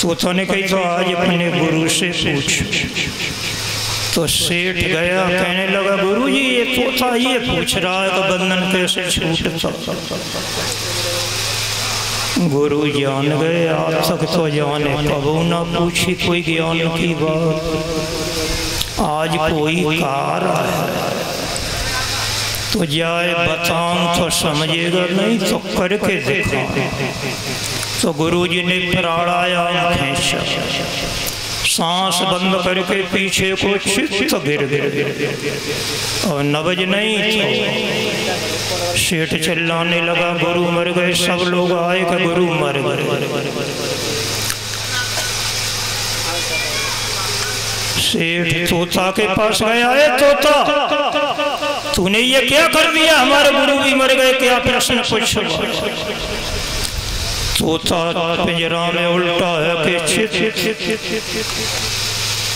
तोता ने कही तो आज अपने गुरु से पूछ। तो सेठ गया, कहने लगा गुरु जी ये तोता ये पूछ रहा है कि बंधन कैसे छूटता। गुरु जान गए, आज तक तो जाने कबू ना पूछी कोई ज्ञान की बात, आज कोई कार है तो जाए बताऊं तो समझेगा, नहीं तो करके देखा। तो गुरु जी ने प्राणायाम खींचा, सांस बंद करके पीछे को चित्त गिर गए और नब्ज नहीं था। सेठ चिल्लाने लगा गुरु मर गए। सब लोग आए कि गुरु मर गए। सेठ तोता के पास गया, है तोता तूने ये क्या कर दिया, हमारे गुरु भी मर गए, क्या प्रश्न पूछो। तोता पिंजरा में उल्टा है कि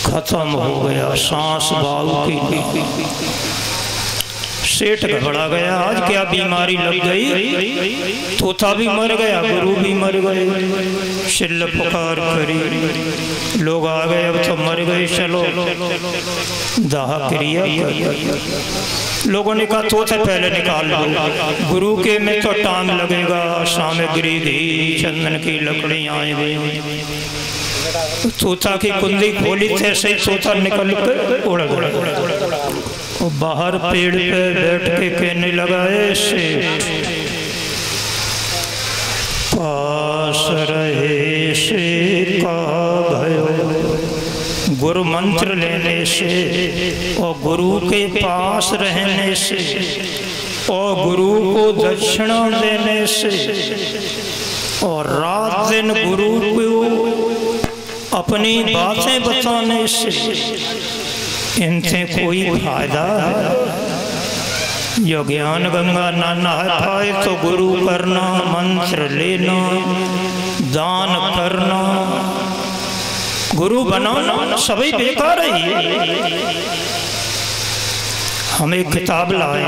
खत्म हो गया, सांस बाऊ की। सेठ घबरा गया, आज क्या बीमारी लग गई, तोता भी मर गया, गुरु भी मर गए। शिल्ल पुकार करी, लोग आ गए, अब तो मर गए, चलो दाह क्रिया। लोगों ने कहा तोता पहले निकाल लो, गुरु के में तो टाइम लगेगा, सामग्री घी चंदन की लकड़ियाँ आएंगी। तोता की कुंडी खोली थे, से तोता निकल कर उड़ गया। और बाहर पेड़ पे बैठ के कहने लगा, ऐसे पास रहे से का भयो, गुरु मंत्र लेने से और गुरु के पास रहने से और गुरु को दक्षिणा देने से और रात दिन गुरु को अपनी बातें बताने से इनसे कोई फायदा है। जो ज्ञान गंगा ना नहा पाए तो गुरु करना, मंत्र लेना, दान करना, गुरु बनाना सभी बेकार है। हम एक किताब लाए,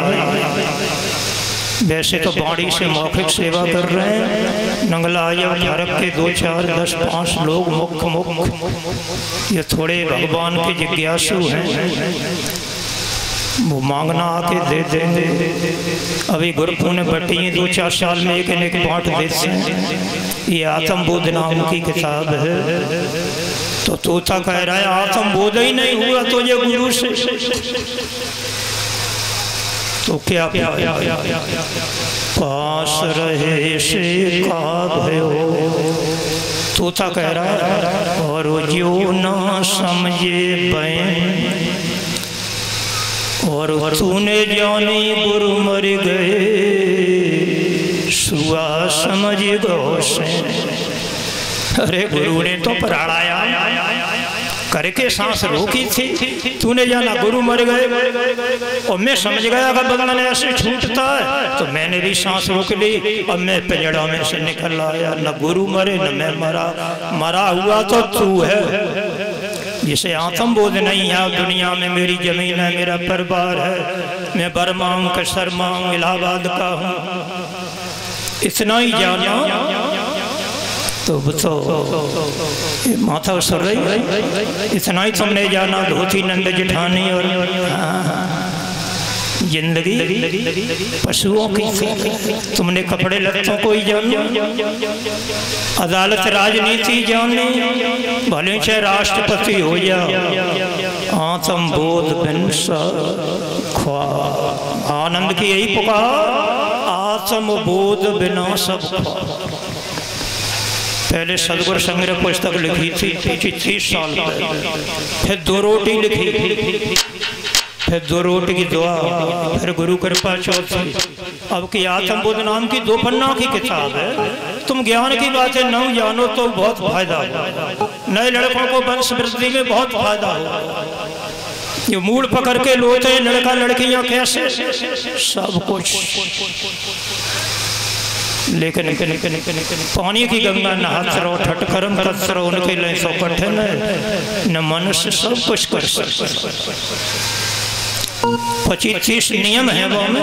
वैसे तो बाड़ी से मौखिक सेवा कर रहे हैं, नंगलाया भारत के 2, 4, 10, 5 लोग मुख्य ये थोड़े भगवान के जिज्ञासु हैं, वो मांगना आके दे देंगे। अभी गुरुपुर ने बटी 2-4 साल में एक पाठ देते हैं। ये आत्मबोध नाम की किताब है। तो तोता कह रहा है आत्मबोध ही नहीं हुआ तो ये गुरु से तो क्या पास रहे से का भयो। तोता कह रहा है और जो ना समझे बैन, और तूने जानी गुरु मर गए, सुआ समझ गो से। अरे गुरु ने तो प्राणायाम करके सांस रोकी थी, तूने जाना गुरु मर गए और मैं समझ गया अगर बंधन ऐसे छूटता है तो मैंने भी सांस रोक ली और मैं पिंजड़ा में से निकल आया। न गुरु मरे न मैं मरा, मरा हुआ तो तू है जिसे आत्मबोध नहीं है। दुनिया में मेरी जमीन है, मेरा परिवार है, मैं बर्मा हूँ, कसरमा हूँ, इलाहाबाद का हूँ, इतना ही जाना तो माथा सर रही। इतना ही तुमने जाना धोती नंद जिठानी और जिंदगी पशुओं की, तुमने कपड़े लत्तों को ही जाना, अदालत राजनीति जानी, भले चाहे राष्ट्रपति हो जा, आत्मबोध बिन ख्वा। आनंद की यही पुकार, आत्मबोध बिना सब ख्वा। पहले सदगुरु संग्रह पुस्तक लिखी थी 30 साल पहले, फिर 2 रोटी लिखी, फिर 2 रोटी की दुआ, फिर गुरु कृपा चौथी। अब की आत्मबोध नाम की 2 पन्ना की किताब है। तुम ज्ञान की बातें न जानो तो बहुत फायदा हो, नए लड़कों को वंश वृद्धि में बहुत फायदा हो। ये मूड पकड़ के लोते हैं लड़का लड़कियां कैसे सब कुछ, लेकिन पानी की गंगा नहात रहो, ठटकरम करत रहो, उनके लिए सो कठिन है। न मनुष्य सब कुछ कर सकता। 25-30 नियम है वो में।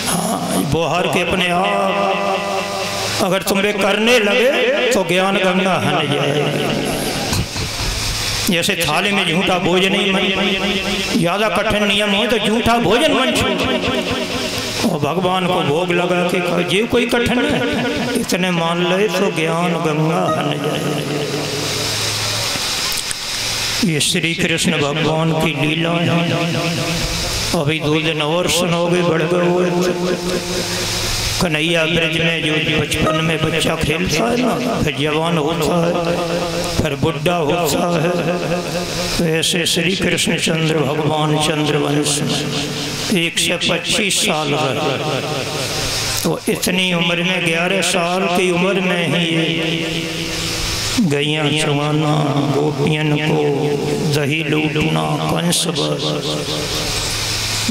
हाँ, बोहर के अपने आप अगर तुम वे करने लगे तो ज्ञान गंगा हन जाएगी। जैसे थाली में झूठा भोजन ही ज्यादा कठिन नियम हो तो झूठा भोजन मन और भगवान को भोग लगा के ये कोई कठिन है, इतने मान ले तो ज्ञान गंगा हन जाए। ये श्री कृष्ण भगवान की लीला है। अभी 2 दिन और सुनोगे, बढ़ गए हुए कन्हैया ब्रज में जो बचपन में बच्चा खेलता है ना, फिर जवान होता है, फिर बुढ़ा होता है, तो ऐसे श्री कृष्ण चंद्र भगवान चंद्रवंश में 125 साल रहे। तो इतनी उम्र में 11 साल की उम्र में ही गैया चुमाना, गोपियन को दही लूटना, कंस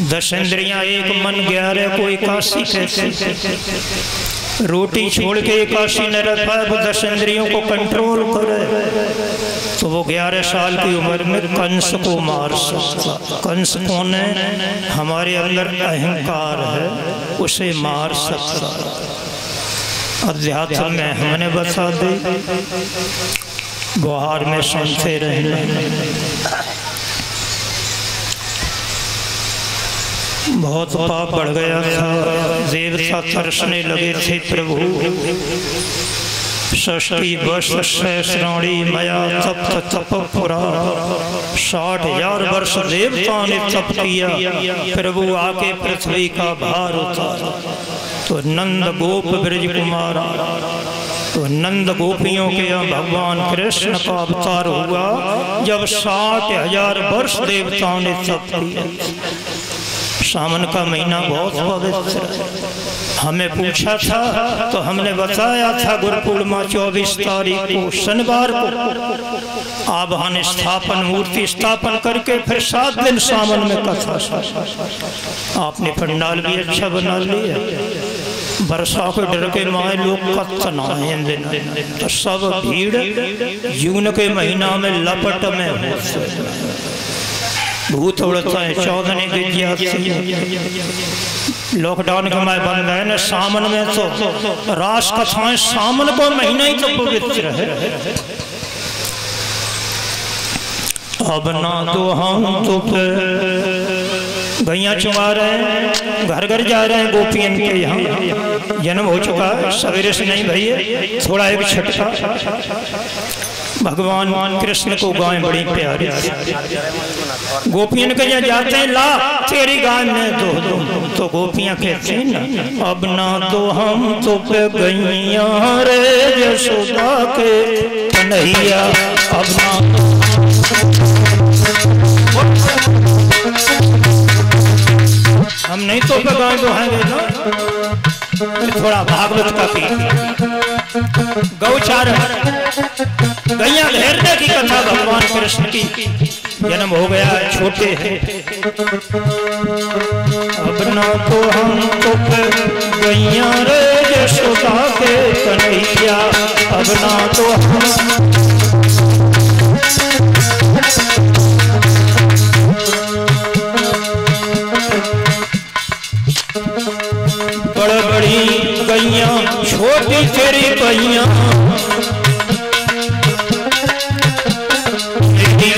10 इंद्रियां एक मन 11 को एकाशी कहते। रोटी छोड़ के एकाशी न रह पाए, वो 10 इंद्रियों को कंट्रोल करे तो वो 11 साल की उम्र में कंस को मार सकता। कंस कौन है? हमारे अंदर अहंकार है, उसे मार सकता। अध्यात्म में हमने बता दी, गुहार में सुनते रहना। बहुत पाप बढ़ गया था, देवता तरसने लगे थे प्रभु। षष्ठी वर्ष सहस्राणी मया तप्त तप पुरा, 60,000 वर्ष देवता ने तप किया, प्रभु आके पृथ्वी का भार उतारा। तो नंद गोप ब्रज कुमार, तो नंद गोपियों के यहाँ भगवान कृष्ण का अवतार हुआ जब 60,000 वर्ष देवताओं ने तप किया। सावन का महीना बहुत पवित्र है। हमें पूछा था तो हमने बताया था गुरु पूर्णिमा 24 तारीख को शनिवार को आवाहन स्थापन, मूर्ति स्थापन करके फिर 7 दिन सावन में कथा। आपने पंडाल भी अच्छा बना लिया। वर्षा के डर के माए लोग कत्तना है दिन, तो सब भीड़ जून के महीना में लपट में हो भूत उड़ता है। 14 गिर जाती, लॉकडाउन का मैं बंद है ना। सावन में तो रास कथाएं, सावन को महीना ही तो पवित्र है। अब ना तो हम तो गैया चुमा रहे हैं, घर घर जा रहे हैं। गोपियन के यहाँ जन्म हो चुका है, सवेरे से नहीं भैया, थोड़ा एक छटका। भगवान कृष्ण को गाय बड़ी प्यारी, गोपियन के यहाँ जाते हैं, ला तेरी गाय में दो। तो गोपियां कहते हैं ना, अब ना तो हम तो पे गैया रे यशोदा के कन्हैया, अब ना हम नहीं तो पे गाय दुहाएंगे ना। थोड़ा भागवत का गौचार गैया घेरने की कथा भगवान कृष्ण की। जन्म हो गया, छोटे हैं। अब ना तो हम तो गैया रे यशोदा के कन्हैया, अब ना तो हम बड़ी गैया छोटी तेरी गैया,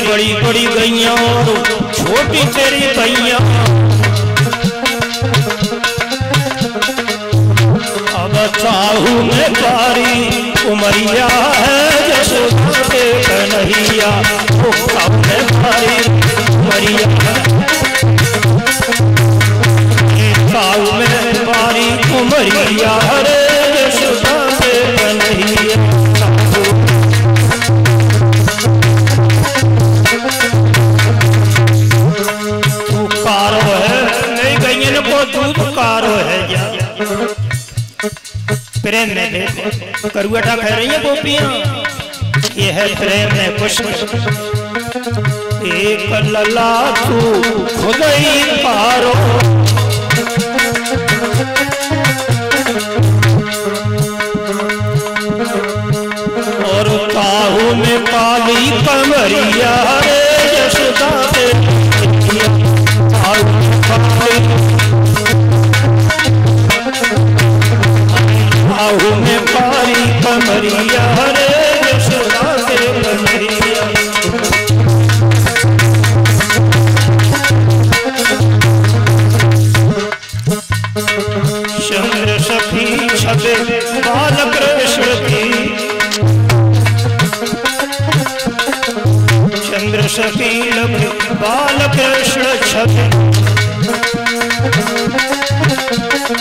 बड़ी बड़ी गैया और छोटी तेरी गैया। अब साहू में बारी उमरिया है यशोदा के कन्हैया, वो साहू में बारी उमरिया, साहू में बारी उमरिया रे यशोदा के कन्हैया। प्रेम में करुआटा कह रही है गोपियां, ये है प्रेम में पुष्प। एक लला तू खुद ही पारो, और काहू में काली कमरिया रे यशोदा के काहू में सखी लख बाल कृष्ण छवि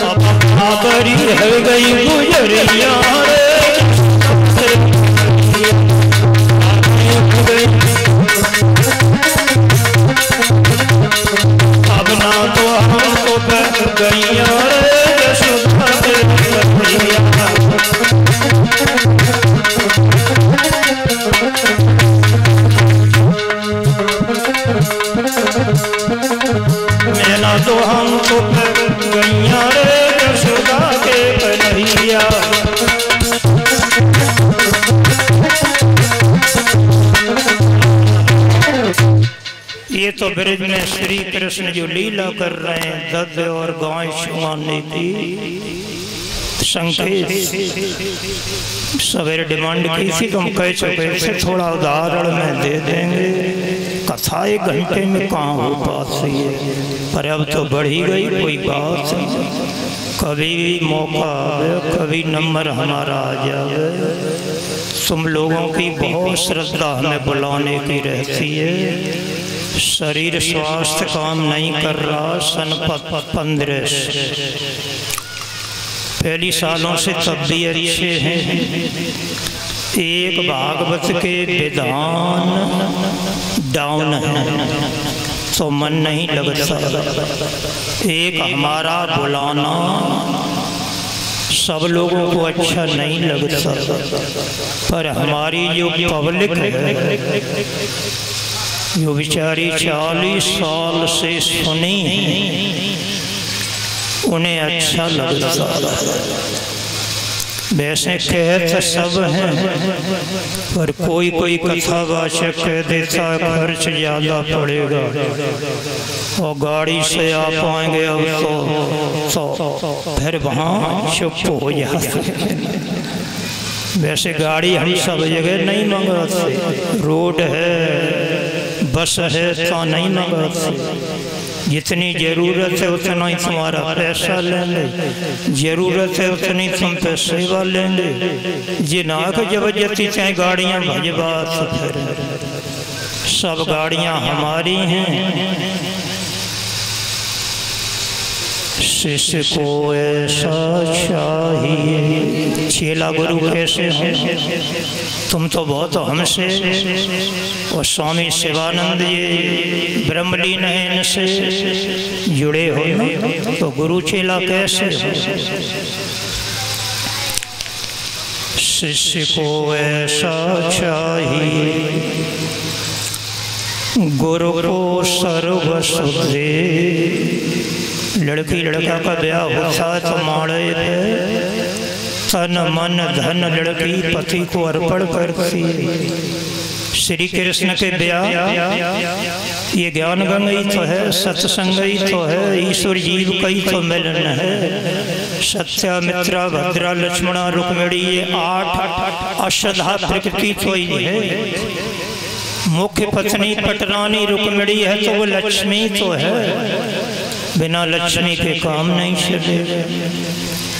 अब आबरी है गई गुजरिया अब ना तो हमको गैया मैना तो हमको गैया रे यशोदा के कन्हैया। ये तो ब्रज में श्री कृष्ण जो लीला कर रहे हैं दद और गाय छुआने की संकेत सवेरे डिमांड की थी तुम कह चुके थे थोड़ा उदाहरण में दे देंगे कथा 1 घंटे में कहाँ हो पाती है पर अब तो बढ़ी गई कोई बात नहीं। कभी भी मौका आवे कभी नंबर हमारा आ जाए तुम लोगों की बहुत श्रद्धा हमें बुलाने की रहती है। शरीर स्वास्थ्य काम नहीं कर रहा सन 15 पहली सालों से तब भी अच्छे हैं। एक भागवत के विधान डाउन है तो मन नहीं लगता। एक हमारा बुलाना सब लोगों को अच्छा नहीं लगता पर हमारी जो पब्लिक है जो बेचारी 40 साल से सुनी उन्हें अच्छा लगता। वैसे कहते सब हैं पर कोई कोई कथावाचक कह देता है खर्च ज़्यादा पड़ेगा और गाड़ी से आ पाएंगे अब तो फिर वहाँ चुप हो जाते। वैसे गाड़ी हम सब जगह नहीं मंगाते रोड है बस है तो नहीं मंगाते। जितनी ज़रूरत है उतना ही तुम्हारा पैसा लेंगे ज़रूरत है उतनी तुम पे सेवा लेंगे। जिना के जबरदस्ती चाहे गाड़ियाँ भजवा फिर सब गाड़ियाँ हमारी हैं। शिष्य को ऐसा चाहिए चेला गुरु कैसे हैं तुम तो बहुत हमसे और स्वामी शिवानंद ये ब्रह्मलीन है इनसे जुड़े हो ना तो गुरु चेला कैसे हो। शिष्य को ऐसा चाहिए गुरु को सर्वस्व दे। लड़की लड़का का ब्याह होता है तो माड़े पे तन मन धन लड़की पति को अर्पण करती। श्री कृष्ण के ब्याह ये ज्ञान गंगा ही तो है सत्संग ही तो है ईश्वर जीव का ही तो मिलन है। सत्यामित्रा भद्रा लक्ष्मणा रुक्मिणी ये 8 अष्टधा प्रकृति तो ही है। मुख्य पत्नी पटरानी रुक्मिणी है तो वो लक्ष्मी तो है। बिना लक्ष्मी के काम नहीं चलेगा।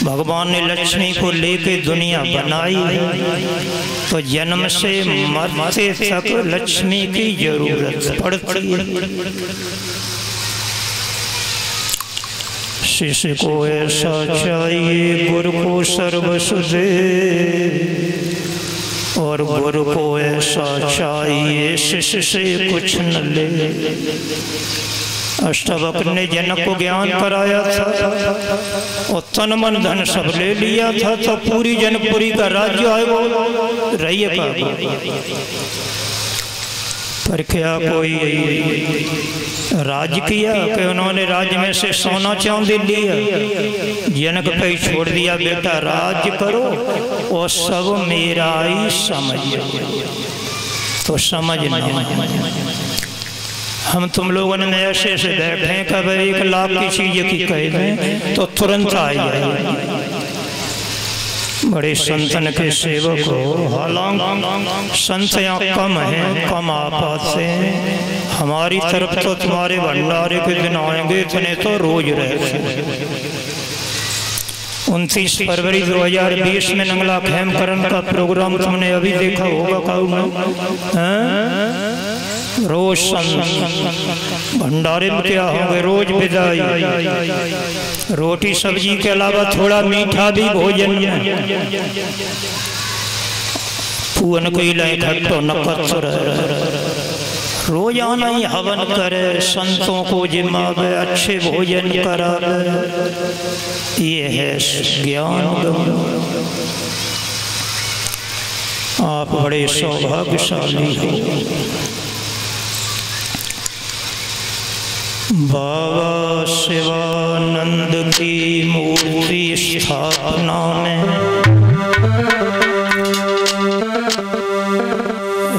भगवान ने लक्ष्मी को लेके दुनिया बनाई है तो जन्म से मरते तक लक्ष्मी की जरूरत पड़ती है। शिष्य को ऐसा चाहिए गुरु को सर्वस्व दे और गुरु को ऐसा चाहिए शिष्य से कुछ न ले। अष्टावक्र ने जनक को ज्ञान कराया था और तन मन धन सब ले लिया था तो पूरी जनकपुरी का राज्य आएगा रही का पर क्या कोई राज किया कि उन्होंने राज्य में से सोना चांदी लिया। जनक पे छोड़ दिया बेटा राज्य करो और सब मेरा ही समझ तो समझ नहीं। हम तुम लोगों ने ऐसे से बैठे कब 1 लाख की चीज की कह दें तो तुरंत आ जाए। बड़े संतन के सेवक हो हालांकि संत यहाँ कम है कम आ पाते हैं। हमारी तरफ तो तुम्हारे भंडारे के दिन आएंगे इतने तो रोज रहते। 29 फरवरी 2020 में नंगला खेमकरण का प्रोग्राम तुमने अभी देखा होगा। रोज भंडारे में क्या होंगे, रोज विदाई, रोटी सब्जी के अलावा थोड़ा मीठा भी भोजन में। पून कैले खट्टो नकत रोजाना ही हवन करे, संतों को जिमावे, अच्छे भोजन करावे, ये है ज्ञान। आप बड़े सौभाग्यशाली हो। बाबा शिवानंद की मूर्ति स्थापना में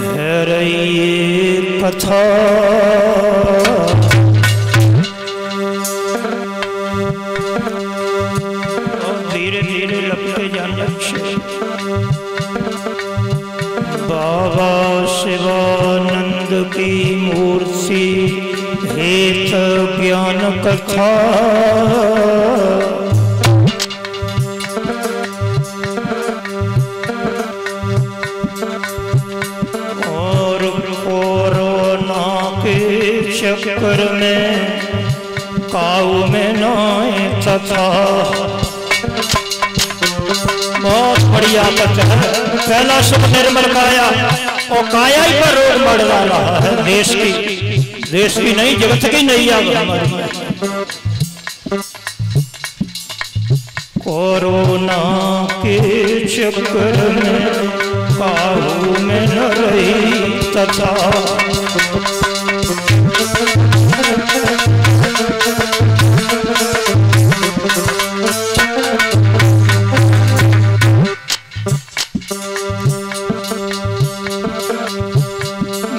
है रही कथा। धीरे धीरे लगते जाने बाबा शिवानंद की मूर्ति हेत ज्ञान कथा। और कोरोना के चक्कर में काऊ में नाए तथा। बहुत बढ़िया कथा है। पहला सुख निर्मल काया, और काया ही पर रोग बढ़ रहा है। देश की नहीं, जगत की नहीं। हमारी कोरोना के चक्कर में काबू में न रही तथा।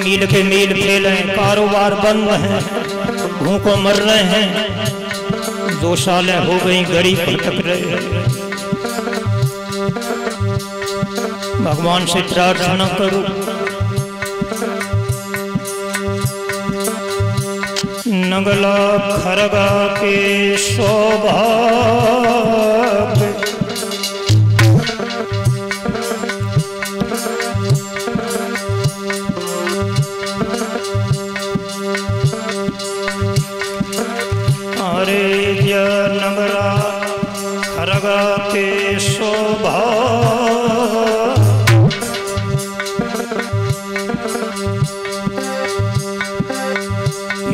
मील के मील फैले, कारोबार बंद है, भूखों मर रहे हैं। 2 सालें हो गई, गरीब भटक रहे। भगवान से प्रार्थना करो, नगला खरगा के सौभाग्य। नगरा खरगा के शोभा,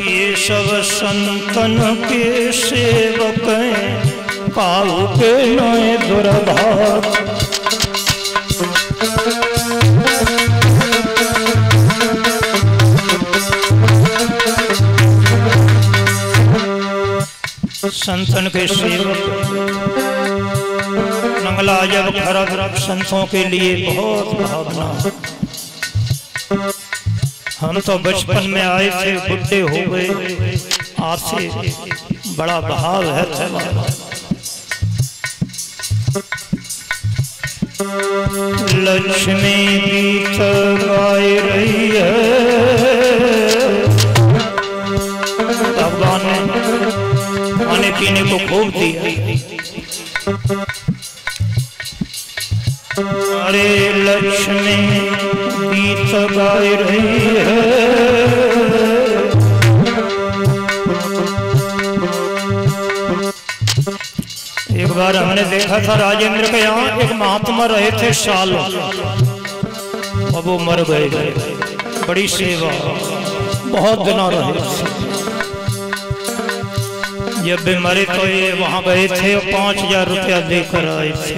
ये सब संतन के सेवक काऊ के नए दुर्भाग। संतन के सेवक नंगला जब खरग, संतों के लिए बहुत भावना। हम तो बचपन में आए थे, बुढ़े हो गए, आपसे बड़ा भाव है। लक्ष्मी गीत गाय रही है, भगवान ने खाने पीने को खूब दिया। अरे लक्ष्मी गीत गाय रही है। एक बार हमने देखा था राजेंद्र के यहाँ एक महात्मा रहे थे सालों, अब वो मर गए। बड़ी सेवा, बहुत दिनों रहे। जब भी मरे तो ये वहां गए थे और 5000 रुपया देकर आए थे।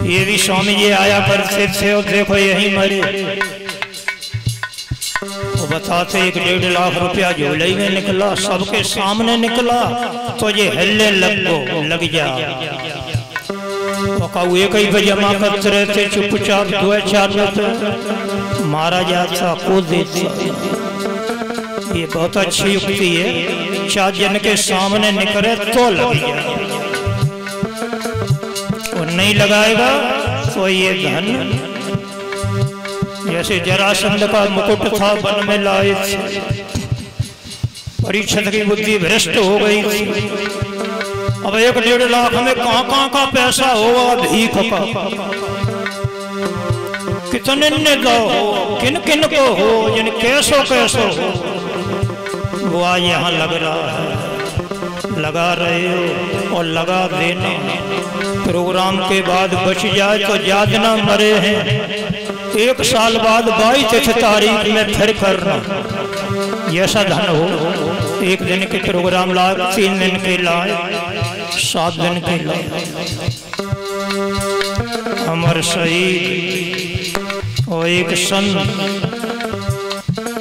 ये भी स्वामी जी आया करते थे और देखो यही मरे। वो बताते 1-1.5 लाख रुपया झोले में निकला, सबके सामने निकला तो ये हल्ले लग जा। एक ही पे जमा करते रहते, चुपचाप 2-4 रुपये मारा जाता को देता। ये बहुत अच्छी युक्ति है, 4 जन के सामने निकले तो लग जाए, और नहीं लगाएगा तो ये धन। जैसे जरासंध का मुकुट था, वन में लाए थे, परीक्षित की बुद्धि भ्रष्ट हो गई थी। अब 1-1.5 लाख में कहाँ का पैसा होगा, भीख का। कितने ने दो हो, किन किन को हो, जिन कैसो कैसो हो, वो आज यहाँ लग रहा है, लगा रहे हो और लगा देना। प्रोग्राम के बाद बच जाए तो याद ना मरे हैं, 1 साल बाद 22 तारीख में फिर करना। ऐसा धन हो, 1 दिन के प्रोग्राम लाए, 3 दिन के लाए, 7 दिन के लाए। अमर शहीद और एक संत,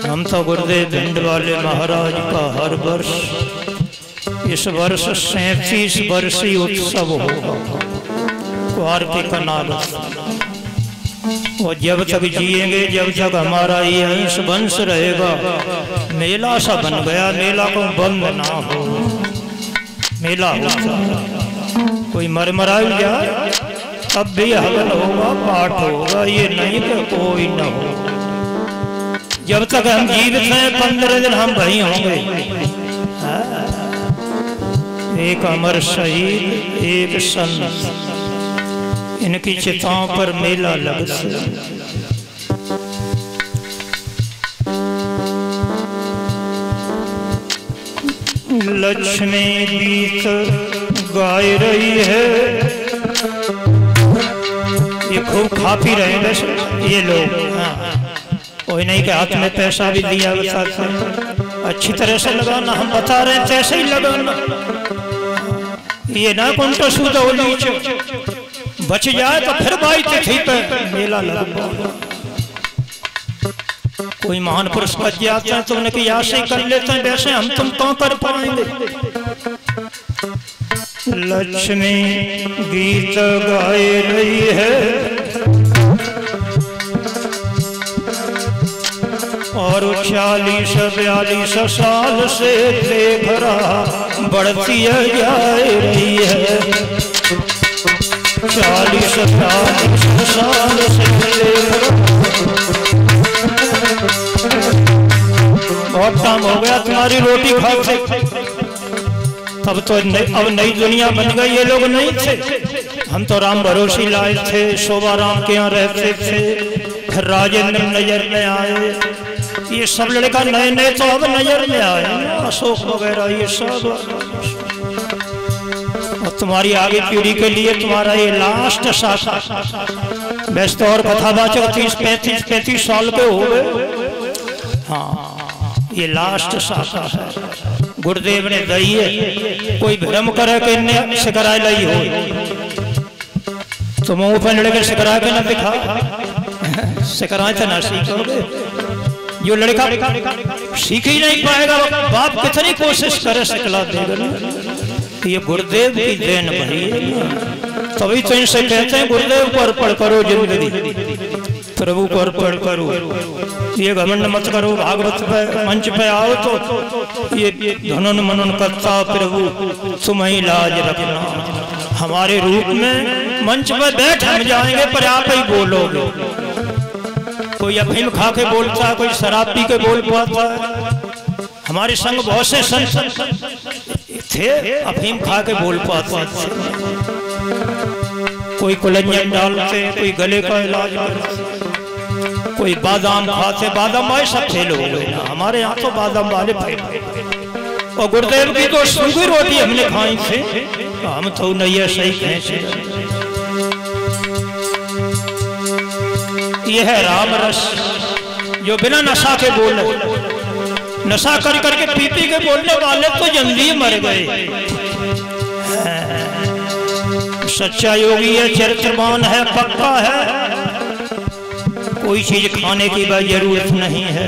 हम तो गुरुदेव भिंड वाले महाराज का हर वर्ष, इस वर्ष 37 वर्षीय उत्सव होगा कुआर के कनाल। और जब तक जिएंगे, जब तक हमारा ये अंश वंश रहेगा, मेला सा बन गया, मेला को बंद ना हो, मेला होगा। कोई मरमराई जाए तब भी हवन होगा, पाठ होगा, ये नहीं कि कोई न हो। जब तक हम जीवित हैं 15 दिन हम वही होंगे। एक अमर शहीद, एक संत, इनकी चिताओं पर मेला लगता है। लक्ष्मी गीत गाय रही है, ये खूब खा पी रहे हैं वैसे ये लोग। कोई नहीं के हाथ में पैसा भी दिया, अच्छी तरह से लगाना, हम बता रहे हैं कैसे ही लगाना। ये ना कौन तो सूद बच जाए तो फिर 22 तिथि पे मेला लगता। कोई महान पुरुष बच जाते हैं तो उनकी आशा ही कर लेते हैं, वैसे हम तुम कौन कर पाएंगे। लक्ष्मी गीत गाए रही है और 40-42 साल से देख रहा बढ़ती जा रही है। 40-42 साल से बहुत काम हो गया तुम्हारी रोटी खाते, तब तो अब नई दुनिया बन गई। ये लोग नहीं थे, हम तो राम भरोसी लाए थे, शोभा राम के यहाँ रहते थे, फिर राजेंद्र नजर में आए, ये सब लड़का नए नए तो अब नजर में आए, अशोक वगैरह ये सब। और तुम्हारी आगे पीढ़ी के लिए तुम्हारा ये लास्ट शाखा, वैसे तो और कथावाचक 30-35 साल के हो गए, हाँ ये लास्ट शाखा है। गुरुदेव ने दई है, कोई भ्रम करे कि इन्हें सिकराए लाई हो तो मुंह पर लड़के सिकरा के ना दिखा, सिकराए तो ना सीखोगे। जो लड़का सीख ही नहीं पाएगा, बाप कितनी कोशिश करे सिखला देगा। ये गुरुदेव की देन भाई, तभी तो इनसे कहते हैं गुरुदेव को अर्पण करो जिंदगी, प्रभु को अर्पण करो, ये घमंड मत करो। भागवत पे मंच पे आओ तो ये धनन मनन करता प्रभु तुम ही लाज रखना। हमारे रूप में मंच पे बैठ हम जाएंगे पर आप ही बोलोगे। कोई अफीम खा के बोलता है, कोई शराब पी के बोल पाता है। हमारे संग बहुत से संत थे अफीम खा के बोल पाते थे। कोई कुलंजन डालते, कोई गले का इलाज करते, कोई बादाम खाते, बादाम वाले सब फेल हो गए ना, हमारे यहाँ तो बादाम वाले फेल। और गुरुदेव की तो सूखी रोटी हमने खाई थी, हम तो नहीं सही खेचे। यह है राम रस जो बिना नशा के बोले, नशा कर करके पी पी के बोलने वाले तो जल्दी मर गए। सच्चा योगी है, चरित्रवान है, पक्का है, कोई चीज खाने की जरूरत नहीं है।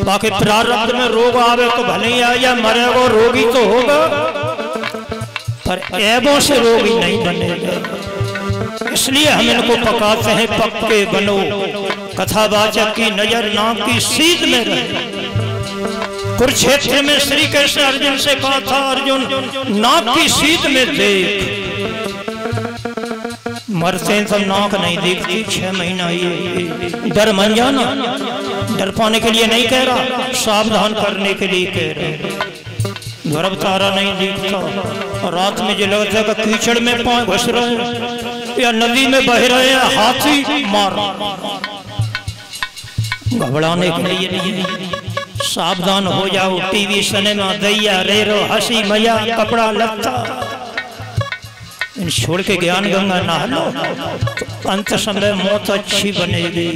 बाकी प्रारब्ध में रोग आवे तो भले ही आ जाए, मरेगा रोगी तो होगा, पर ऐबों से रोगी नहीं बनेगा। इसलिए हम इनको पकाते हैं, पक्के बनो, कथावाचक की नजर नाम की सीध में रहे। कुरुक्षेत्र में श्री कृष्ण अर्जुन से कहा था, अर्जुन नाक की सीध में देख। मरते तो नाक नहीं दिखती, 6 महीना ये डर मन जाना, डर पाने के लिए नहीं कह रहा, सावधान करने के लिए कह रहा। ध्रुव तारा नहीं दिखता, और रात में जो लगता है कीचड़ में पांव घुस रहे हैं या नदी में बह रहे हैं, हाथी मार घबराने के लिए नहीं, सावधान हो जाओ। टीवी सिनेमा दैया रेरो हंसी मजा कपड़ा लत्ता इन छोड़ के ज्ञान गंगा नहा लो तो अंत समय मौत अच्छी बनेगी,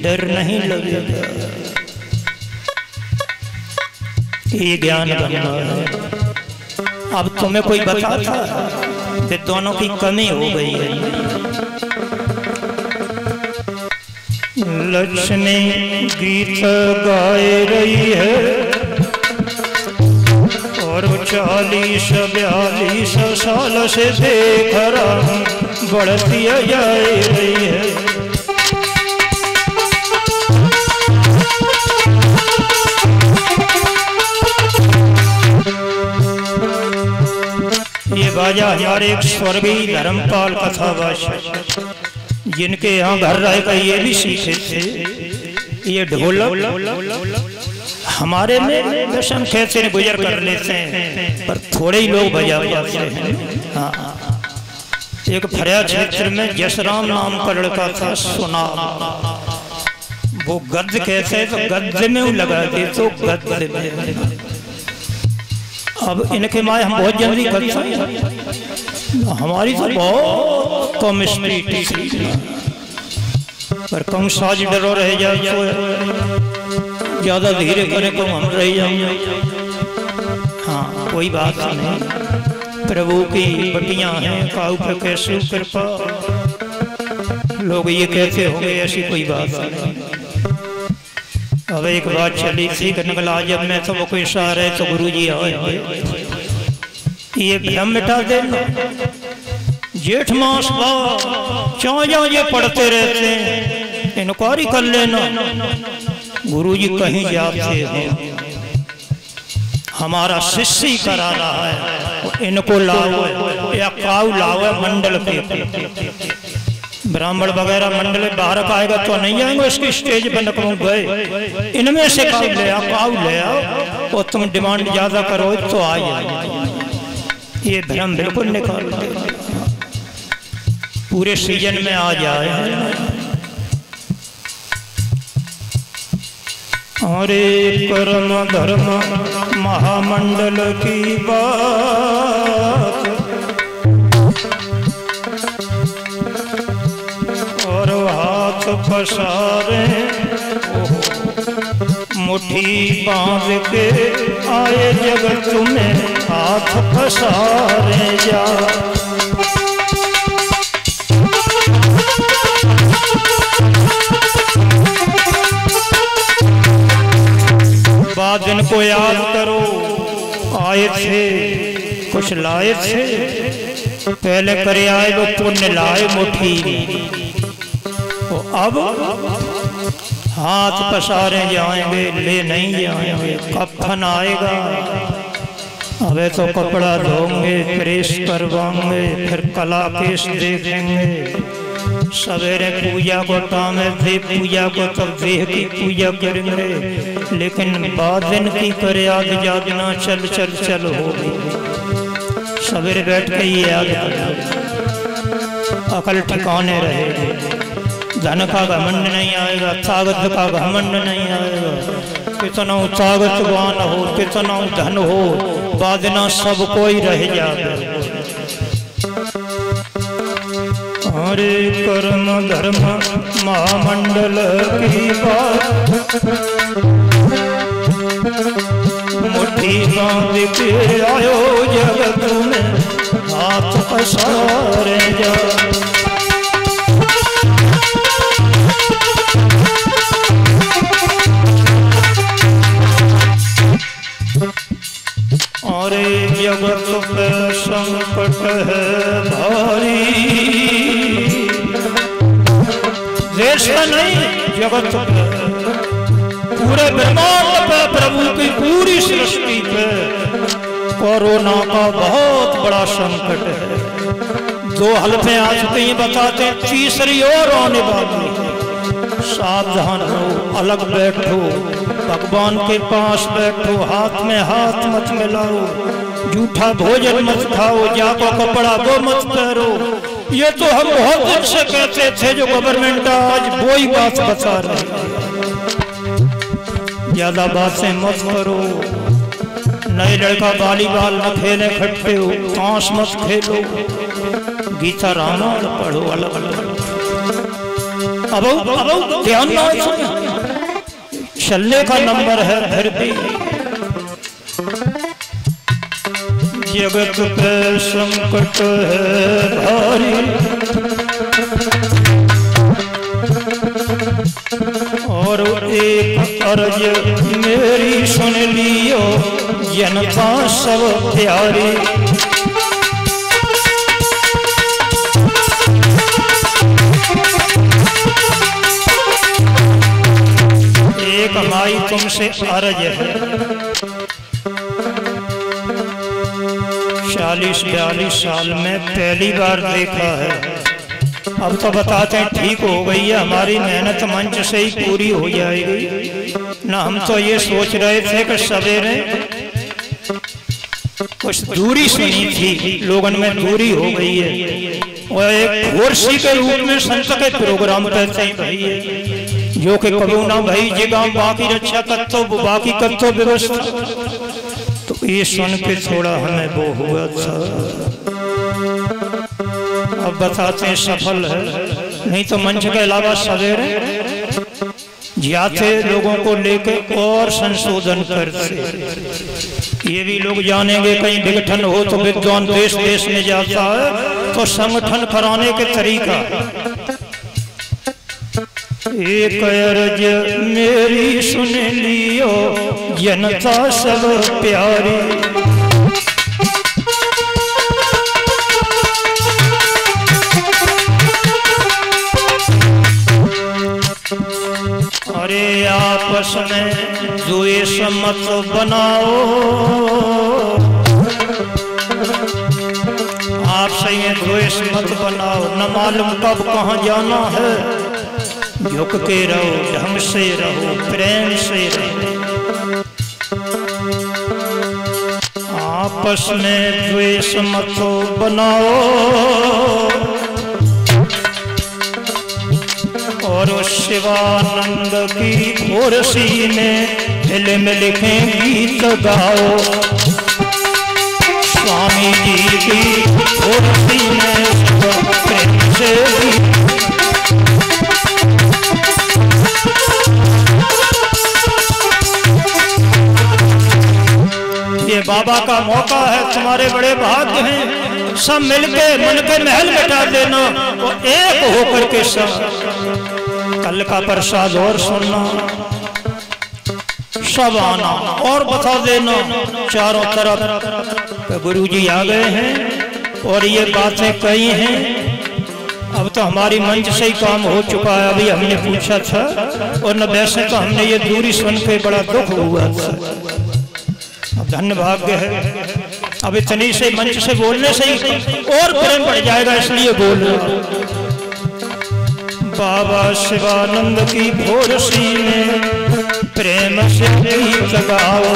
डर नहीं लगेगा। ये ज्ञान गंगा है। अब तुम्हें कोई बताता कि दोनों की कमी हो गई है। लक्ष्मी गीत गाए रही है और 40-42 साल से देख रहा हूँ बढ़ती जाए रही है। ये बाजा हमारे एक स्वर्गीय धर्मपाल कथावाचक जिनके यहाँ घर रहकर ये भी सीखे थे। ये ढोलक हमारे में दर्शन कैसे गुजर कर लेते हैं पर थोड़े ही लोग बजा पाते हैं। हाँ, एक फरिया क्षेत्र में जसराम नाम का लड़का था, सुना वो गद्द कैसे तो गद्दे में लगा दे तो गद्दे में। अब इनके माए हम बहुत जल्दी करते हैं, हमारी तो बहुत कम स्पीड थी पर कम साज डरो रह जाए तो ज्यादा धीरे करे तो हम रह जाएंगे। हाँ कोई बात नहीं, प्रभु की बटियां हैं, काऊ पे कैसे कृपा लोग ये कहते हो गए, ऐसी कोई बात नहीं। अब एक बात चली थी नगला जब मैं तो वो कोई सहारा है तो गुरु जी आए, ये भ्रम मिटा देना। जेठ मास चौजा ये पढ़ते रहते हैं, इंक्वायरी कर लेना। गुरु जी कहीं जाते हो, हमारा शिष्य ही करा रहा है, इनको लाओ या काऊ लाओ मंडल के। ब्राह्मण वगैरह मंडल बाहर आएगा तो नहीं आएंगे, उसकी स्टेज पर नकलों गए इनमें से काऊ ले आओ और तुम डिमांड ज्यादा करो तो आ जाए। ये भ्रम बिल्कुल निकाल दे, पूरे सीजन में आ जाए। अरे कर्म धर्म महामंडल की बात और हाथ पसारे मुट्ठी बांध के आए जगत में हाथ पसारे जा। बाद इनको याद करो, आए थे कुछ लाए थे, पहले करे आए वो पुण्य लाए मुट्ठी, अब हाथ पसारे जाएंगे, ले नहीं जाएंगे। कफन आएगा, अबे तो कपड़ा धोंगे, प्रेस करवाएंगे, फिर कला केस देखेंगे। सवेरे पूजा को टाइम दे, पूजा को तब देह की पूजा करेंगे, लेकिन बाद दिन की करे आग जागना चल चल चल होगी। सवेरे बैठ के ये याद अकल ठिकाने रहेगी। धन का घमंड नहीं आएगा, ताकत का घमंड नहीं आएगा। कितना ताकतवान हो, कितना धन हो, बादना सब कोई रह जाएगा। हरे कर्म धर्म महामंडल की बात मुट्ठी बांध के आयो जगत में हाथ पसारे जा। अरे जगत पे संकट है भारी, देश का नहीं जगत पे, पूरे ब्रह्मांड पे, प्रभु की पूरी सृष्टि पे कोरोना का बहुत बड़ा संकट है। 2 हल्फे आ चुके हैं, बताते हैं तीसरी और आने वाली है। सावधान हो, अलग बैठो, भगवान के पास बैठो, हाथ में हाथ मत मिलाओ, झूठा भोजन मत खाओ, जाको कपड़ा वो मत पहनो। ये तो हम बहुत दिन से कहते थे, जो गवर्नमेंट आज वो ही बात बता रही है। ज्यादा बातें मत करो, नए लड़का वॉलीबॉल न खेले खट्टे हो, ताश मत खेलो, गीता रामायण पढ़ो अलग अलग। अब ध्यान ना चलने का नंबर है फिर भी। जगत पे संकट है भारी, और एक अर्ज मेरी सुन लियो जनता सब प्यारी। एक हमारी तुमसे अर्ज है, 40-42 साल में पहली बार देखा है। अब तो बताते हैं ठीक हो गई है, हमारी मेहनत मंच से ही पूरी हो जाएगी ना। हम तो ये सोच रहे थे कि सवेरे कुछ दूरी सुनी थी, लोगों में दूरी हो गई है, और एक फोर्सी के रूप में संत के प्रोग्राम करते हैं भाई, जो कि कबू ना भाई जगह बाकी रक्षा करतो बाकी करतो व्यवस्था। तो ये सुन के थोड़ा हमें वो हुआ था। अब बताते हैं सफल है, नहीं तो मंच के अलावा सवेरे जाते लोगों को लेके और संशोधन करते। ये भी लोग जानेंगे कहीं विघटन हो तो विद्वान देश देश में जाता है, तो संगठन कराने के तरीका। एक अर्ज मेरी सुन लियो जनता सब प्यारी। अरे आपस में द्वेष मत बनाओ, आपसे ये द्वेष मत बनाओ, न मालूम कब कहाँ जाना है। झुक के रहो, ढंग से रहो, प्रेम से रहो। आपस में द्वेष मत बनाओ, और शिवानंद की कुर्सी में फिल्म लिखे गीत गाओ। स्वामी जी की कुर्सी में प्रेम से ये बाबा का मौका है, तुम्हारे बड़े भाग्य हैं। सब मिलके मन के महल बैठा देना, वो एक होकर के सब कल का प्रसाद और सुनना, सब आना और बता देना चारों तरफ गुरुजी आ गए हैं और ये बातें कही हैं। अब तो हमारी मंच से ही काम हो चुका है। अभी हमने पूछा था, और न वैसे तो हमने ये दूरी सुन के बड़ा दुख हुआ था। अब धन्य भाग्य है, अब इतनी से मंच से बोलने से ही और प्रेम बढ़ जाएगा, इसलिए बोल रहा। बाबा शिवानंद की भोरसी में प्रेम से गीत गाओ।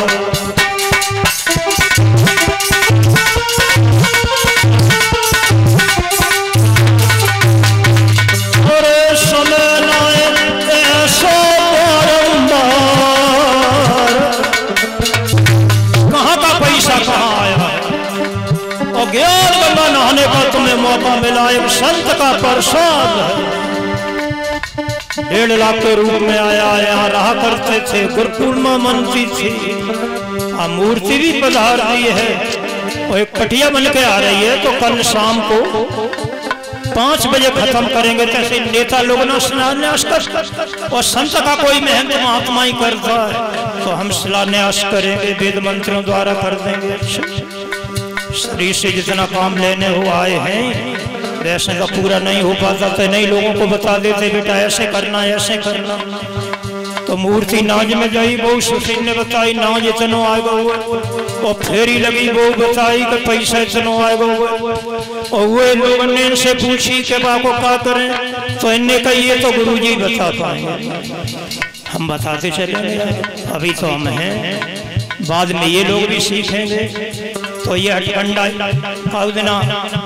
और समय लाए ऐसा बारंबार, कहाँ का पैसा कहाँ आया, और ज्ञान गंगा नहाने का तुम्हें मौका मिला, एक संत का प्रसाद है। 1.5 लाख के रूप में आया, यहाँ रहा करते थे, गुरुकुल में मनती थी, मूर्ति भी पधार दी है, और एक कटिया बन के आ रही है। तो कल शाम को 5 बजे खत्म करेंगे। कैसे नेता लोग ना शिलान्यास कर, और संत का कोई महंत महात्मा ही करता है, तो हम शिलान्यास करेंगे, वेद मंत्रियों द्वारा कर देंगे। शरीर से जितना काम लेने हो आए हैं, वैसे का पूरा नहीं हो पाता तो नहीं लोगों को बता देते, बेटा ऐसे करना ऐसे करना। तो मूर्ति नाज में जाई, बहु सुशील ने बताई नाज इतनो आएगा, और फेरी लगी वो बताई कि पैसा इतनो आएगा। और वे लोगों ने इनसे पूछी कि बाबू क्या करें, तो इनने कही ये तो गुरुजी बता पाएंगे, हम बताते चले। अभी तो हम हैं, बाद में ये लोग भी सीखेंगे। तो ये हटकंडा देना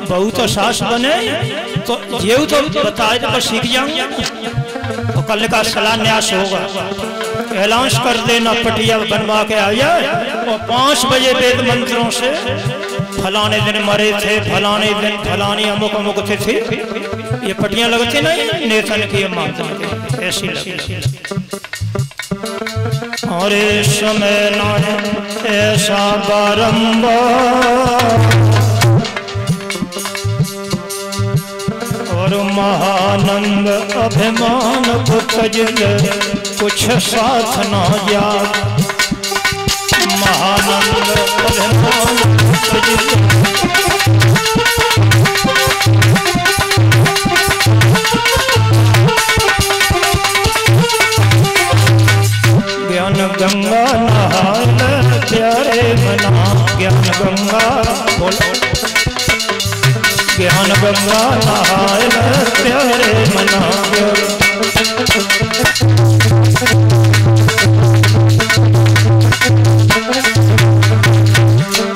बहु तो सास बने, तो ये तो बताए तो सीख जाऊंगा। तो कल का शिलान्यास होगा। ऐलान कर देना पटिया बनवा के आ जाए और 5 बजे वेद मंत्रों से फलाने दिन मरे थे, फलाने दिन फलानी अमुक अमुक थे। ये पटियां लगती नहीं नेतन की माता ऐसी लगती। और इस समय ना ऐसा बारंबार और महानंद अभिमान को तजल कुछ साथ ना याद। महानंद अभिमान को तजल ज्ञान गंगा नहाल प्यारे मना। ज्ञान गंगा बोलो, ज्ञान गंगा नहाल प्यारे मना।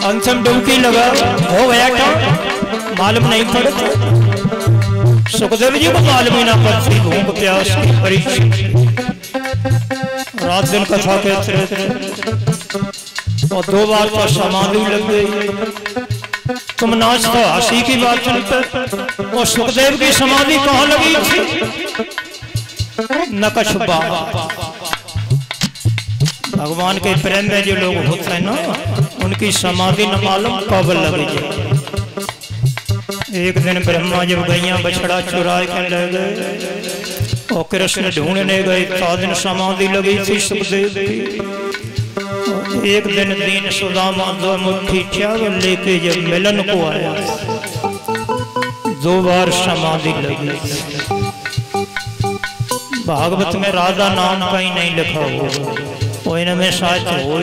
अंतिम डुबकी लगा हो गया क्या मालूम नहीं पड़ता। सुखदेव जी को मालूम ही ना पड़ती भूख प्यास की परीक्षा। रात दिन कथा कहते रहते और 2 बार तो समाधि लग गई। तुम नाच तो हंसी की बात सुनते। और सुखदेव की समाधि कहाँ लगी थी? नकशबा। भगवान के प्रेम में जो लोग होते हैं ना उनकी समाधि न मालूम कब लगी। एक दिन ब्रह्मा जब गैया बछड़ा चुरा के ले गए और कृष्ण ढूंढने गए तो दिन समाधि लगी थी सुखदेव की। एक दिन दीन सुदामा 2 मुट्ठी चावल लेके जब मिलन को आया 2 बार समाधि लगी। भागवत में राधा नाम कहीं नहीं लिखा हुआ और इनमें शायद हो।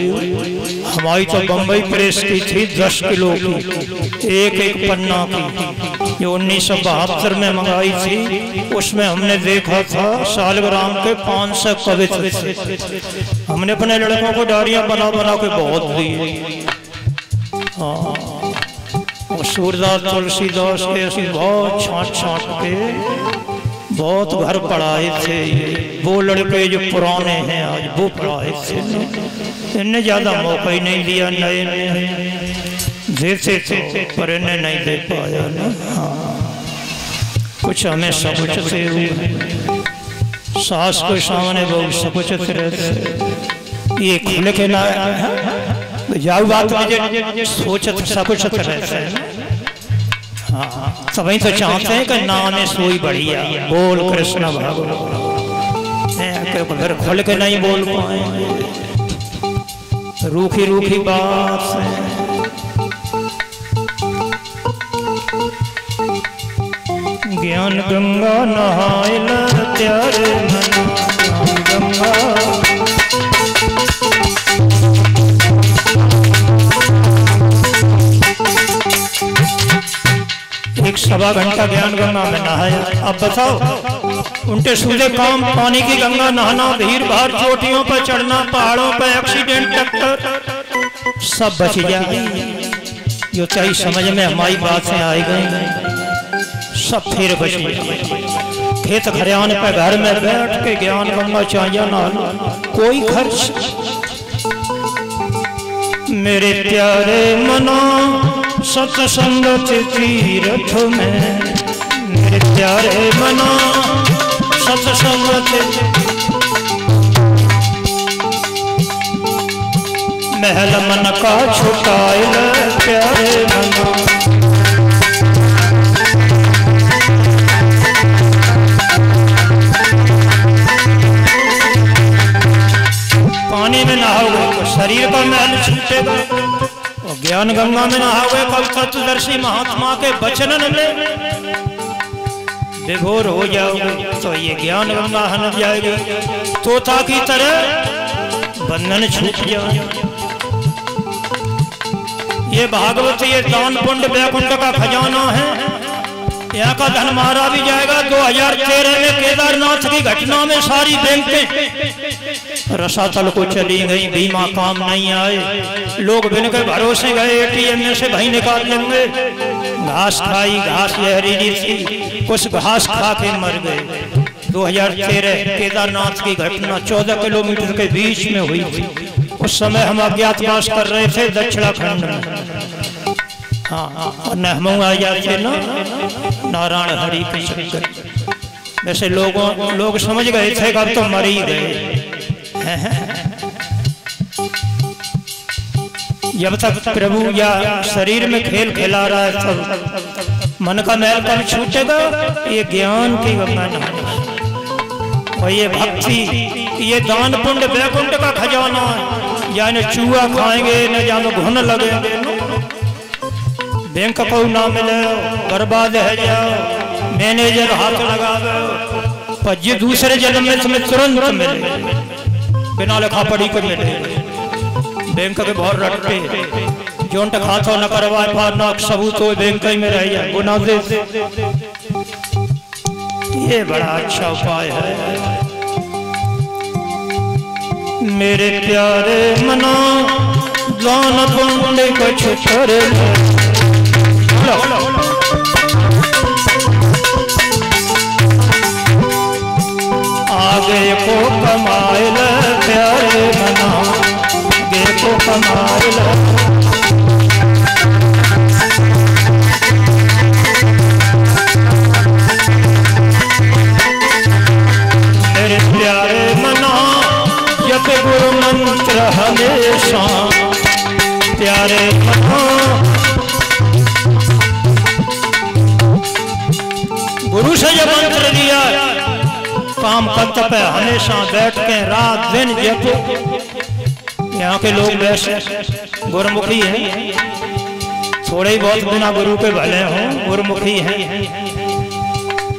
हमारी तो बम्बई प्रेस की थी 10 किलो की एक पन्ना की जो 1972 में मंगाई थी। उसमें हमने देखा था सालग्राम के 500 कवित्र थे। हमने अपने लड़कों को डायरियां बना बना के बहुत दी। हाँ, सूरदास तुलसीदास के ऐसी बहुत छांट छांट के बहुत घर पढ़ाए थे। वो लड़के जो पुराने हैं आज वो पढ़ाए थे। इन्हें ज्यादा मौका ही नहीं दिया, नए देते थे पर इन्हें नहीं दे पाया ना। हाँ, कुछ हमें सकुचते हुए सास के सामने बहुत सकुचते रहते। ये खुल के ना जाऊ बात मुझे सोचते सकुचते रहते हैं। हाँ, सभी तो चाहते हैं कि नाम में सोई बढ़िया बोल कृष्ण भगवान। घर खोल के नहीं बोल पाए, रूखी रूखी बात है। ज्ञान गंगा नहाए प्यारे मन गंगा। एक 1.25 घंटा ज्ञान गंगा में नहाया। अब बताओ उल्टे सूझे काम। पानी की गंगा नहाना, भीड़ भाड़, चोटियों पर चढ़ना, पहाड़ों पर एक्सीडेंट, टक्कर सब बच जाए। जो चाहिए समझ में हमारी बातें आई गई सब फिर बच गए। खेत खरियान पे घर में बैठ के ज्ञान गंगा चाहिए नहाना, कोई खर्च। मेरे प्यारे मना सत्संग तीर्थ में, मेरे प्यारे मना सत्संग महल मन का छुटाए प्यारे मना। पानी में नहाओगे तो शरीर का महल छूटेगा और ज्ञान गंगा में नहाओगे कल तत्वदर्शी महात्मा के वचन में विभोर हो जाओगे तो ये ज्ञान गंगा हन जाएगी। तोता की तरह बंधन छूट जाए। ये भागवत ये दान पुण्य वैकुंठ का खजाना है। यहाँ का धन मारा भी जाएगा। 2013 में केदारनाथ की घटना में सारी बैंकें रसातल को चली गई, बीमा काम नहीं आए, लोग बिन के भरोसे गए एटीएम में से भाई निकाल लेंगे। घास खाई, घास जहरीली थी, कुछ घास खा के मर गए। 2013 केदारनाथ की घटना 14 किलोमीटर के बीच में हुई थी। उस समय हम अज्ञातवास कर रहे थे दक्षिणाखंड में। हाँ, और हम आ जाते ना नारायण हरि के चक्कर। वैसे लोग समझ गए थे कि अब तो मर ही गए। जब तक प्रभु या शरीर में खेल खिला रहा है तब मन का मैल कब छूटेगा? ये ज्ञान की गंगा नहाने और ये भक्ति, ये दान पुण्य वैकुंठ का खजाना है। या न चूहा खाएंगे न जानो घुन लगेंगे, बैंक को ना मिले बर्बाद है जाओ, मैनेजर हाथ लगावे पर ये दूसरे जन्म में तुम्हें तुरंत मिले, बिना लिखा पढ़ी के मिले। बैंक के बहुत रटते जोन खाता न करवाए पार न सबूत हो बैंक में रह जाए गुना दे। ये बड़ा अच्छा उपाय है। मेरे प्यारे मना दान पुण्य को छुकर आगे को कमाए प्यारे मना को कमाल। मेरे प्यारे मना जप गुरु मंत्र हमेशा, प्यारे मना गुरु से जब मंत्र दिया काम करते पे हमेशा बैठ के रात दिन जप। यहाँ के लोग वैसे गुरुमुखी हैं, थोड़े ही बहुत बिना गुरु के भले हों गुरुमुखी हैं,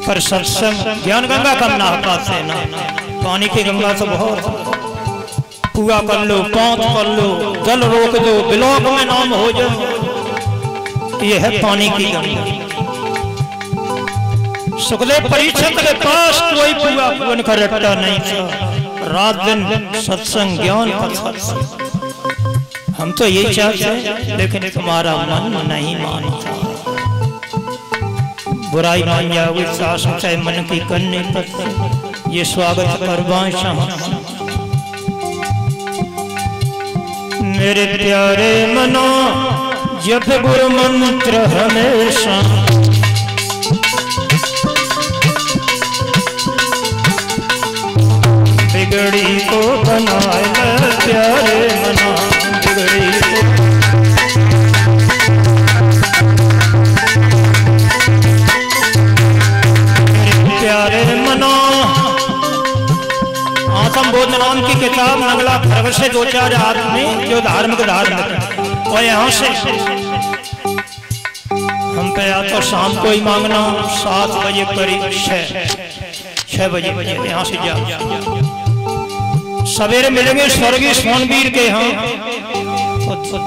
पर सत्संग ज्ञान गंगा कम ना पाते ना। पानी की गंगा तो बहुत, पूरा कर लो, पांच कर लो, जल रोक दो, बिलोक में नाम हो जाओ। ये है पानी की गंगा। सुखदेव परीक्षित के पास कोई पूरा बन कर रखता नहीं था, रात दिन सत्संग ज्ञान का सत्संग। हम तो यही चाहते लेकिन तुम्हारा मन नहीं मानता। बुराई मान जाओगे सास चाहे मन की करने पर ये स्वागत करवाएं चाहता। मेरे प्यारे मनो जप गुरु मंत्र हमेशा, बिगड़ी को बनाए प्यारे मना, बिगड़ी को प्यारे मना। आत्मबोध नाम की किताब मंगला खरगोश से 2-4 आदमी जो धार्मिक और यहाँ से हम पे या तो शाम को ही मांगना 7 बजे करीब 6 बजे यहाँ से जाओ। सवेरे मिलेंगे स्वर्गीय सोनवीर के यहाँ,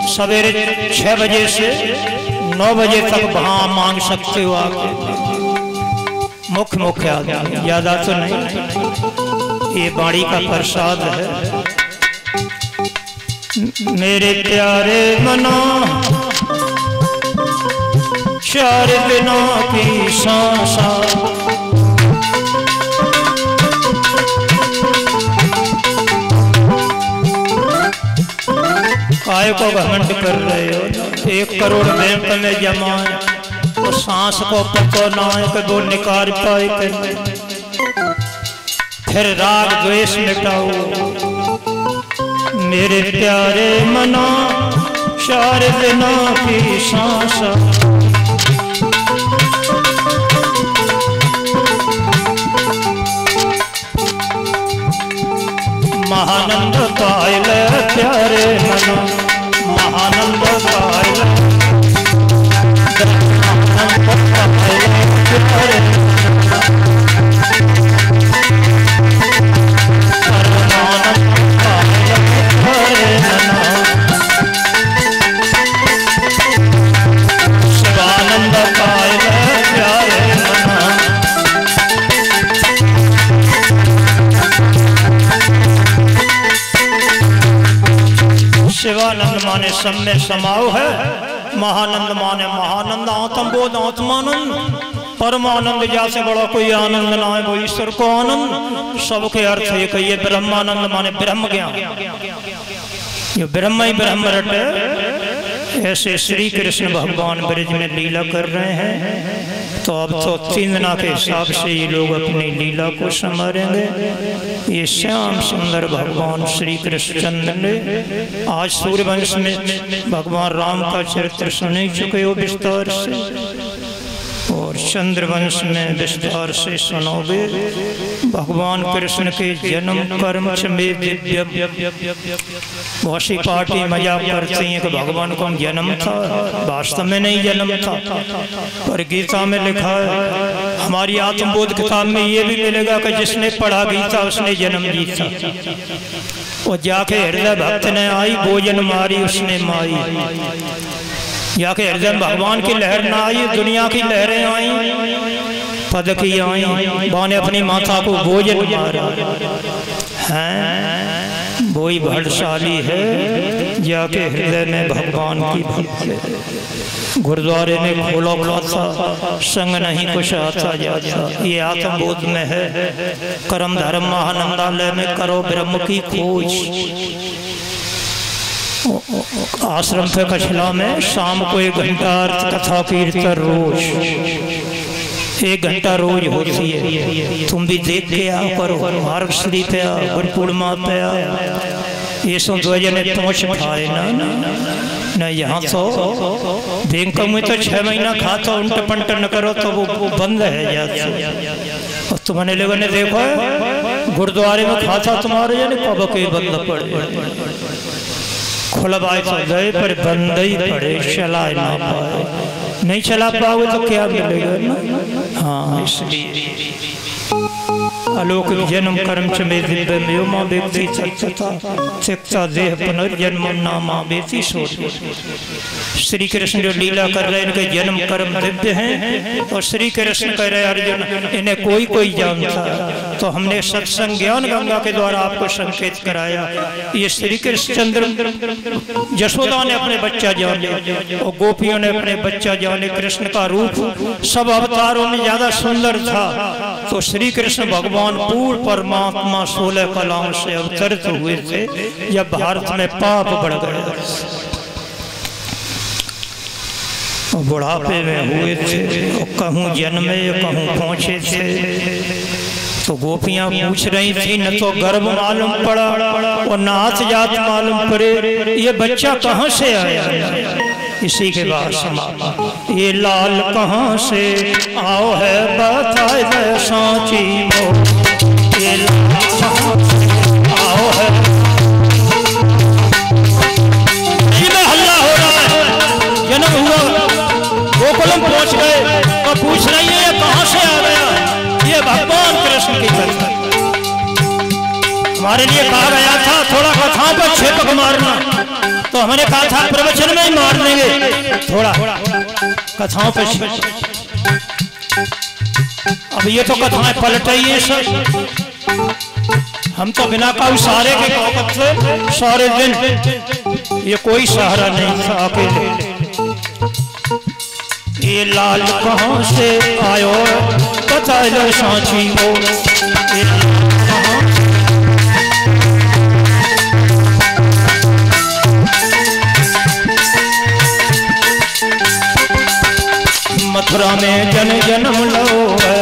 सवेरे 6 बजे से 9 बजे तक वहाँ मांग सकते हो आके। मुख्य आदमी ज्यादा तो नहीं, ये बाड़ी का प्रसाद है। मेरे प्यारे मना 4 दिनों की सांसा, काय को घमंड कर रहे हो? 1 करोड़ बैंक में जमा तो सांस को पतो ना है कि वो निकाल पाए कर। फिर राग द्वेष मिटाओ। मेरे प्यारे मना 4 दिनों की सांस, महानंद पायल प्यारे मना, महानंद पायल प्यारे शिवानंद पायल प्यारे मना। शिवानंद माने सब में समाओ है, महानंद माने महानंद आत्मबोध आत्मानंद, परमानंद जैसे बड़ा कोई आनंद ना है वो ईश्वर को आनंद। सबके अर्थ है कि ये ब्रह्मानंद माने ब्रह्म ज्ञान, ये ब्रह्म ही ब्रह्म रटे। ऐसे श्री कृष्ण भगवान ब्रज में लीला कर रहे हैं। तो अब तो 3 दिना के हिसाब से ये लोग अपनी लीला को संवारेंगे। ये श्याम सुंदर भगवान श्री कृष्णचंद्र ने आज सूर्यवंश में भगवान राम का चरित्र सुन ही चुके हो विस्तार से, और चंद्रवंश में विस्तार से सुनोगे भगवान कृष्ण के जन्म कर्म में दिव्य। बहुत सी पार्टी मजाक करती हैं कि भगवान कौन जन्म था, वास्तव में नहीं जन्म था। पर गीता में लिखा है, हमारी आत्मबोध किताब में ये भी मिलेगा कि जिसने पढ़ा गीता उसने जन्म जीता। और जाके हृदय भक्त ने आई भोजन मारी उसने माई। जाके हृदय भगवान की लहर ना आई, दुनिया की लहरें आई, पद की आई, बाने अपनी माता को भोजन मारा है। वही भाग्यशाली है जाके हृदय में भगवान की भक्ति। गुरुद्वारे में खोलो खाता संग नहीं कुछ आता जाता, ये आत्मबोध में है। कर्म धर्म महानंदालय में करो ब्रह्म की खोज। आश्रम पे कछला में शाम को 1 घंटा अर्थ कथा कीर्तन रोज, 1 घंटा रोज होती है। तुम भी देख के आओ करो। मार्ग श्री पे आओ, गुरुपूर्णिमा पे आओ। ये सब ध्वज ने पहुँच पाए ना यहाँ तो बैंक में तो 6 महीना खाता उल्ट पलट न करो तो वो बंद है जाते। और तुम्हारे लोगों ने देखो गुरुद्वारे में खाता तुम्हारे जाने कब के बंद पड़े। खुलवाए तो गए पर बंद ही पड़े, चला ना पाए। नहीं चला पाओगे तो क्या मिलेगा ना। हाँ, इसलिए अलौकिक जन्म कर्म च में दिव्य में मां व्यक्ति त्यक्ता देह पुनर्जन्म नामा बेती सो। श्री कृष्ण जो लीला कर रहे हैं इनके जन्म कर्म दिव्य हैं। और श्री कृष्ण कह रहे अर्जुन इन्हें कोई जानता। तो हमने सत्संग ज्ञान गंगा के द्वारा आपको संकेत कराया। ये श्री कृष्णचंद्र यशोदा ने अपने बच्चा जाने और गोपियों ने अपने बच्चा जाने। कृष्ण का रूप सब अवतारों में ज्यादा सुंदर था। तो श्री कृष्ण भगवान पूर्ण परमात्मा 16 कलाओं से अवतरित हुए थे जब भारत में पाप बढ़ गया। बुढ़ापे में हुए थे, कहूँ जन्मे कहूँ पहुँचे थे। तो गोपियाँ पूछ रही थी, न तो गर्भ मालूम पड़ा और न हाथ जात मालूम पड़े, ये बच्चा कहाँ से आया। इसी के बाद ये लाल कहाँ से आओ है बताए दे सांची मो। ये लाल कहाँ से आओ है। में हल्ला हो रहा है, जन्म हुआ गोकुलम पहुंच गए तो पूछ रही है ये कहाँ से आ गया। ये भगवान कृष्ण की कथा हमारे लिए कहा गया था। थोड़ा कथाओं पर छेपक मारना तो हमने कहा था प्रवचन में ही मार देंगे। थोड़ा कथाओं पर अब ये तो कथाएं पलट ही है सब। हम तो बिना काऊ सहारे के कौकत से सारे दिन, ये कोई सहारा नहीं था अकेले। ये लाल कहाँ से आयो बता लो सांची को। मथुरा में जन्म लो है,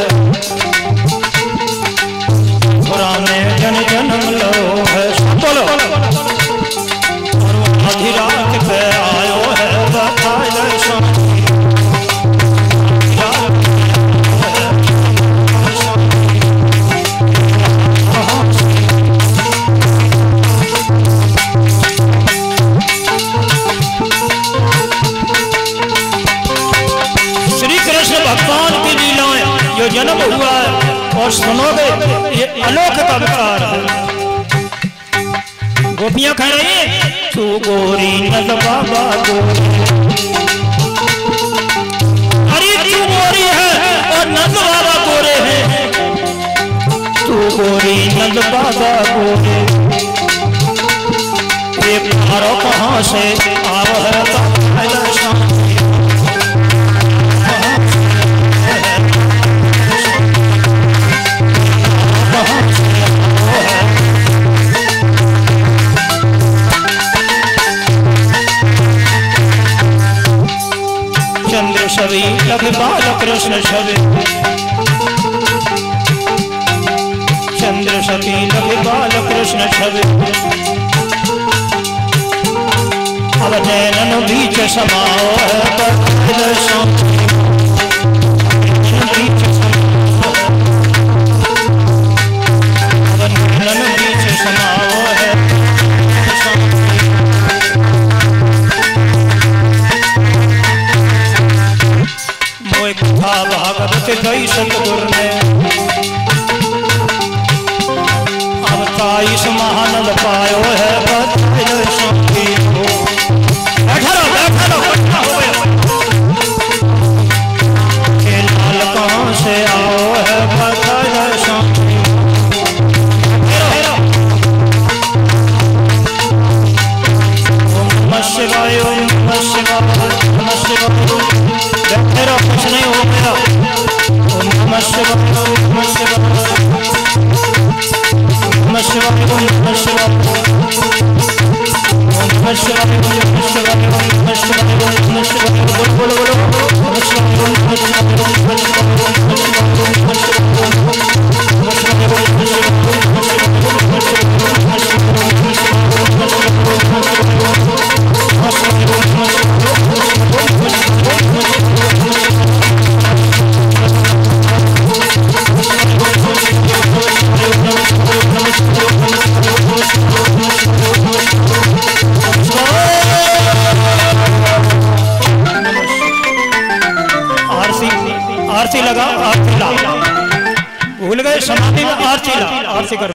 मथुरा में जन्म लो है। बोलो आधी रात पे आयो है बताए दे सांची। भगवान की लीलाएं जो जन्म हुआ है और सुनोगे ये अलौकिक अवतार है। गोपियां कह रही हैं तू गोरी नंद बाबा गोरी। अरे तू गोरी है और नंद बाबा गोरे हैं। तू गोरी नंद बाबा गोरे। ये प्यारो कहाँ से आओ है कृष्ण छवि चंद्र सती लगे बाल कृष्ण छवि अब नैनन बीच समाओ है भागवत गई सतगुर ने अब 23 महानंद पायो है लाल कहाँ से आओ है शिवाय नमः शिवाय नमः शिवाय तेरा कुछ नहीं हो गया। ओम नमः शिवाय नमः शिवाय नमः शिवाय नमः शिवाय नमः शिवाय नमः शिवाय नमः शिवाय नमः शिवाय बोलो बोलो बोलो नमः शिवाय नमः शिवाय नमः शिवाय नमः शिवाय नमः आरती लगा आरती ला भूल गए समाधि में आरती ला आरती कर